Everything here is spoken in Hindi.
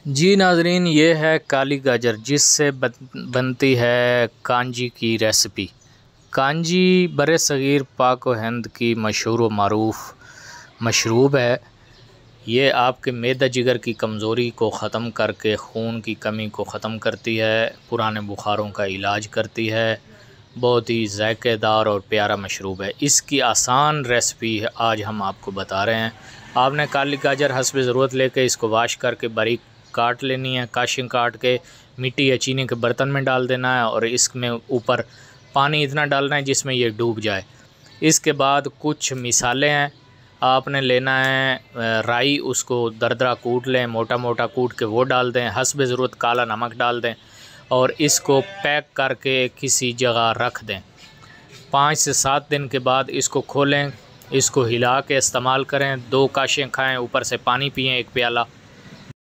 जी नाज़रीन, ये है काली गाजर जिससे बनती है कांजी की रेसिपी। कांजी बरसग़ीर पाक व हिंद की मशहूर व मारूफ़ मशरूब है। ये आपके मैदा जिगर की कमज़ोरी को ख़त्म करके खून की कमी को ख़त्म करती है, पुराने बुखारों का इलाज करती है। बहुत ही ज़ायकेदार और प्यारा मशरूब है। इसकी आसान रेसिपी आज हम आपको बता रहे हैं। आपने काली गाजर हस्ब ज़रूरत लेके इसको वाश करके बारीक काट लेनी है। काशिंग काट के मिट्टी या चीनी के बर्तन में डाल देना है और इसमें ऊपर पानी इतना डालना है जिसमें ये डूब जाए। इसके बाद कुछ मिसाले हैं, आपने लेना है राई, उसको दरदरा कूट लें, मोटा मोटा कूट के वो डाल दें। हस्ब ज़रूरत काला नमक डाल दें और इसको पैक करके किसी जगह रख दें। 5 से 7 दिन के बाद इसको खोलें, इसको हिला के इस्तेमाल करें। 2 काशें खाएं, ऊपर से पानी पिएं 1 प्याला।